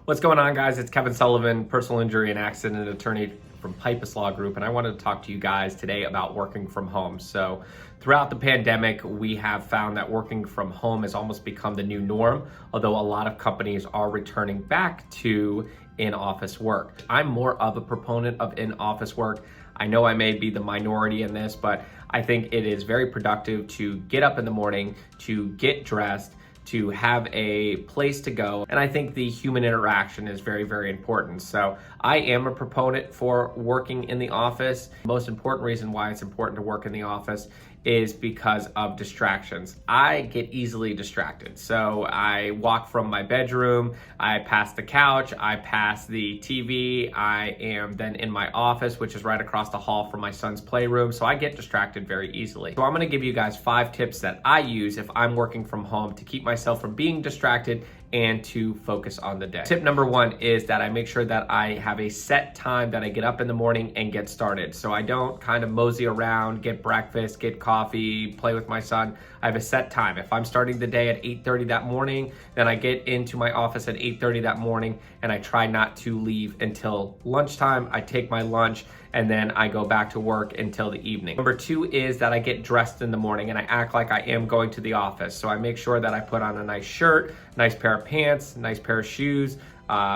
What's going on, guys? It's Kevin Sullivan, personal injury and accident attorney from Pipus Law Group, and I wanted to talk to you guys today about working from home. So throughout the pandemic, we have found that working from home has almost become the new norm, although a lot of companies are returning back to in-office work. I'm more of a proponent of in-office work. I know I may be the minority in this, but I think it is very productive to get up in the morning, to get dressed, to have a place to go. And I think the human interaction is very, very important. So I am a proponent for working in the office. The most important reason why it's important to work in the office is because of distractions. I get easily distracted. So I walk from my bedroom, I pass the couch, I pass the TV, I am then in my office, which is right across the hall from my son's playroom. So I get distracted very easily. So I'm gonna give you guys 5 tips that I use if I'm working from home to keep myself from being distracted and to focus on the day. Tip number 1 is that I make sure that I have a set time that I get up in the morning and get started. So I don't kind of mosey around, get breakfast, get coffee, play with my son. I have a set time. If I'm starting the day at 8:30 that morning, then I get into my office at 8:30 that morning, and I try not to leave until lunchtime. I take my lunch, and then I go back to work until the evening. Number 2 is that I get dressed in the morning and I act like I am going to the office. So I make sure that I put on a nice shirt, nice pair of pants, nice pair of shoes,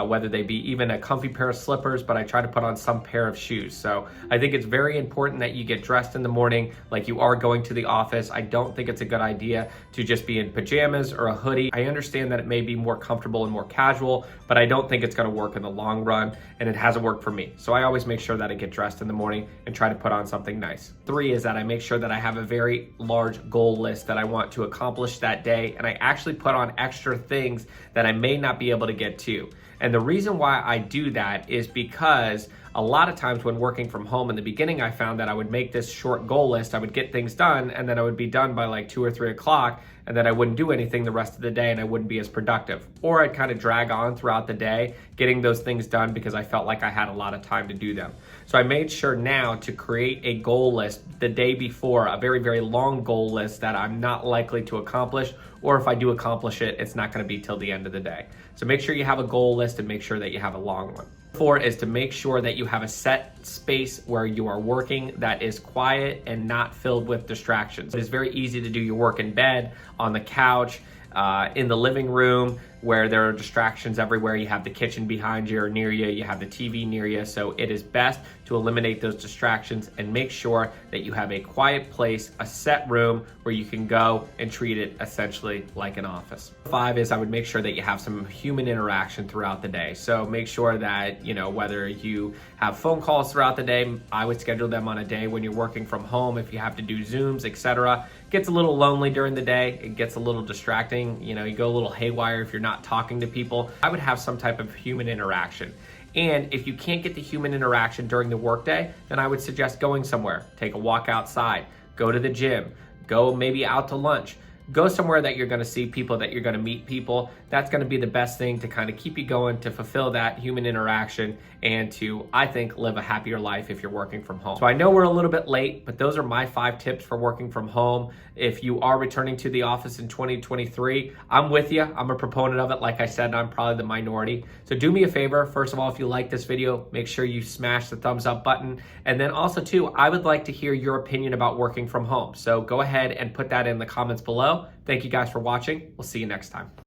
whether they be even a comfy pair of slippers, but I try to put on some pair of shoes. So I think it's very important that you get dressed in the morning like you are going to the office. I don't think it's a good idea to just be in pajamas or a hoodie. I understand that it may be more comfortable and more casual, but I don't think it's gonna work in the long run, and it hasn't worked for me. So I always make sure that I get dressed in the morning and try to put on something nice. 3 is that I make sure that I have a very large goal list that I want to accomplish that day, and I actually put on extra things that I may not be able to get to. And the reason why I do that is because a lot of times when working from home in the beginning, I found that I would make this short goal list, I would get things done, and then I would be done by like 2 or 3 o'clock, and then I wouldn't do anything the rest of the day and I wouldn't be as productive. Or I'd kind of drag on throughout the day getting those things done because I felt like I had a lot of time to do them. So I made sure now to create a goal list the day before, a very, very long goal list that I'm not likely to accomplish, or if I do accomplish it, it's not gonna be till the end of the day. So make sure you have a goal list and make sure that you have a long one. 4 is to make sure that you have a set space where you are working that is quiet and not filled with distractions. It is very easy to do your work in bed, on the couch, in the living room, where there are distractions everywhere. You have the kitchen behind you or near you, you have the TV near you. So it is best to eliminate those distractions and make sure that you have a quiet place, a set room where you can go and treat it essentially like an office. 5 is I would make sure that you have some human interaction throughout the day. So make sure that, whether you have phone calls throughout the day, I would schedule them on a day when you're working from home. If you have to do Zooms, etc. It gets a little lonely during the day. It gets a little distracting. You go a little haywire if you're not talking to people. I would have some type of human interaction. And if you can't get the human interaction during the workday, then I would suggest going somewhere. Take a walk outside, go to the gym, go maybe out to lunch. Go somewhere that you're gonna see people, that you're gonna meet people. That's gonna be the best thing to kind of keep you going, to fulfill that human interaction and to, I think, live a happier life if you're working from home. So I know we're a little bit late, but those are my 5 tips for working from home. If you are returning to the office in 2023, I'm with you. I'm a proponent of it. Like I said, I'm probably the minority. So do me a favor. First of all, if you like this video, make sure you smash the thumbs up button. And then also too, I would like to hear your opinion about working from home. So go ahead and put that in the comments below. Thank you guys for watching. We'll see you next time.